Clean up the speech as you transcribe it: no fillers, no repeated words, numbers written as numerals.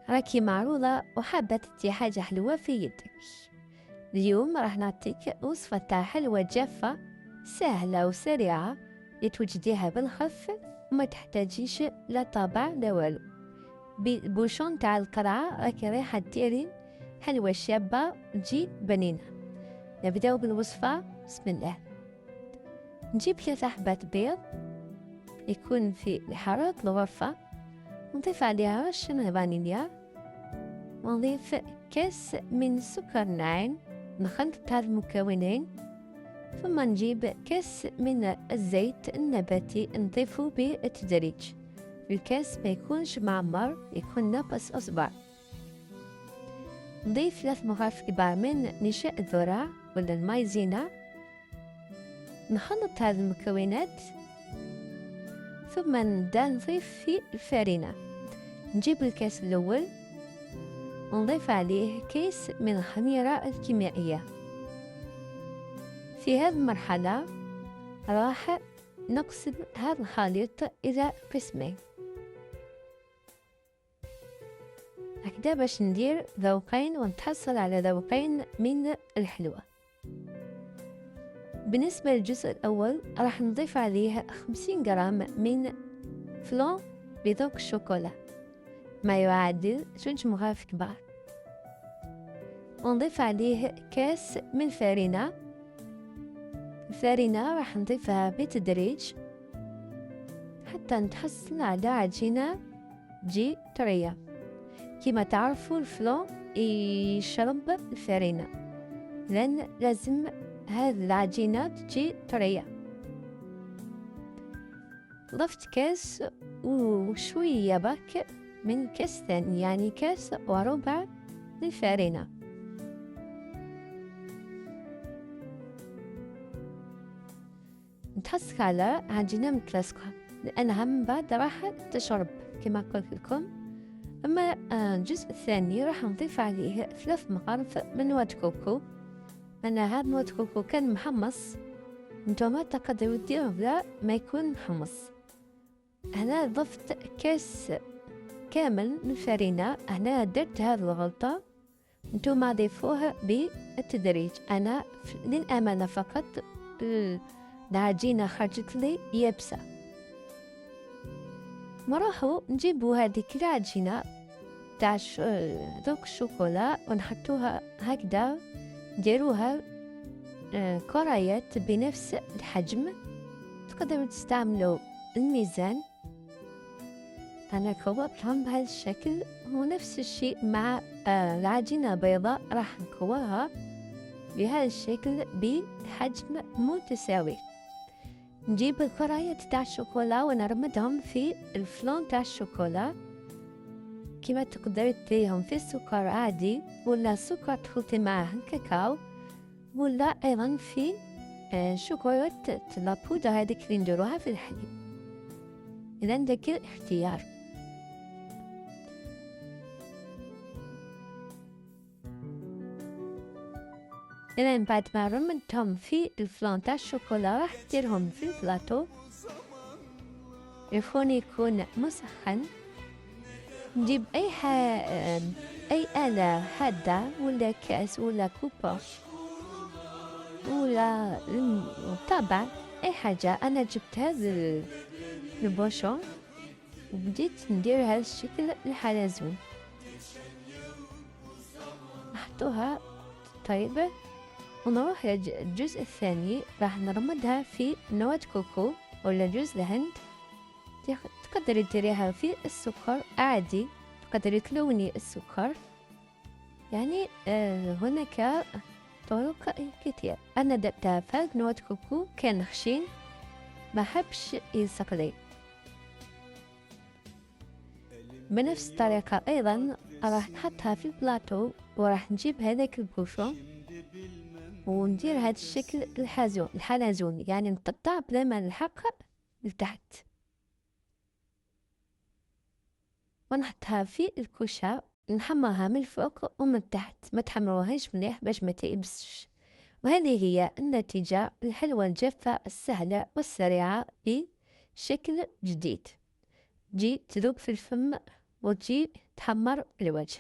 راكي معروضة وحابة تدي حاجة حلوة في يدك. اليوم راح نعطيك وصفة تاع حلوة جافة سهلة وسريعة لتوجديها بالخف وما تحتاجيش لا طابع لا والو. ببوشون تاع القرعة راكي رايحة ديري حلوة شابة تجي بنينة. نبداو بالوصفة. بسم الله. نجيب 3 حبات بيض يكون في حرارة الغرفة، نضيف عليها رشة فانيليا، ونضيف كاس من سكر ناعم. نخلط هاد المكونين، ثم نجيب كاس من الزيت النباتي نضيفه بالتدريج. الكاس ما يكونش معمر، يكون ناقص أصبع. نضيف 3 مغارف كبار من نشاء الذرة ولا المايزينا. نخلط هذه المكونات، ثم نبدا نضيف في الفارينة. نجيب الكاس الأول ونضيف عليه كيس من الخميرة الكيميائية. في هذه المرحلة راح نقسم هذا الخليط إلى قسمين هكذا باش ندير ذوقين ونتحصل على ذوقين من الحلوة. بالنسبة للجزء الأول راح نضيف عليه 50 جرام من فلون بذوق الشوكولا ما يعادل 2 مغارف كبار، ونضيف عليه كاس من الفارينة راح نضيفها بالتدريج حتى نتحصل على عجينة تجي طرية. كما تعرفوا الفلون يشرب الفارينة، لأن لازم هذه العجينة تجي طرية. ضفت كاس وشوية برك من كاس ثاني، يعني كاس وربع للفارينة. نتحصل على عجينة متلصقة، لأنها من بعد راح تشرب كما قلت لكم. أما الجزء الثاني راح نضيف عليه 3 مغارف من نواه كوكو. أنا هذا نواه كوكو كان محمص، نتوما تقدروا ديروه بلا ما يكون محمص. هنا ضفت كاس كامل من الفارينة. هنا درت هذه الغلطة، نتوما ضيفوها بالتدريج. أنا للأمانة فقط العجينة خرجت لي يابسة. نروحو نجيبو هذيك العجينة تاع ذوق الشوكولا ونحطوها هكذا، نديروها كريات بنفس الحجم. تقدروا تستعملوا الميزان. أنا كورتهم بهذا الشكل، ونفس الشيء مع العجينة البيضاء راح نكورها بهذا الشكل بحجم متساوي. نجيب الكريات تاع الشوكولا ونرمدهم في الفلون تاع الشوكولا. كما تقدري تديرهم في السكر عادي، ولا سكر تخلطي معاه الكاكاو، ولا أيضا في شوكولاتة لابودر هذيك اللي نديروها في الحليب. إذا عندك الاختيار. إذا بعد ما رمتهم في الفلون تاع الشوكولا راح تديرهم في البلاطو. الفرن يكون مسخن. نجيب أي آلة حادة ولا كاس ولا كوبا ولا طبعا أي حاجة. أنا جبت هذا البوشون وبديت ندير هذا الشكل الحلزون. نحطوها طيبة ونروح للجزء الثاني. راح نرمدها في نواة كوكو ولا جوز الهند. تقدري تديريها في السكر عادي، تقدري تلوني السكر، يعني هناك طرق كثير. أنا درتها في نواة كوكو كان خشين ما حبش يلصق لي. بنفس الطريقة أيضا راح نحطها في البلاطو، وراح نجيب هذاك البوشون وندير هذا الشكل الحلزون، يعني نقطع بلا ما نلحق لتحت، ونحطها في الكوشة. نحمرها من الفوق ومن تحت، ما تحمروهاش مليح باش ما تيبسش. وهذه هي النتيجة الحلوة الجافة السهلة والسريعة بشكل جديد. تجي تذوب في الفم وتجي تحمر الوجه.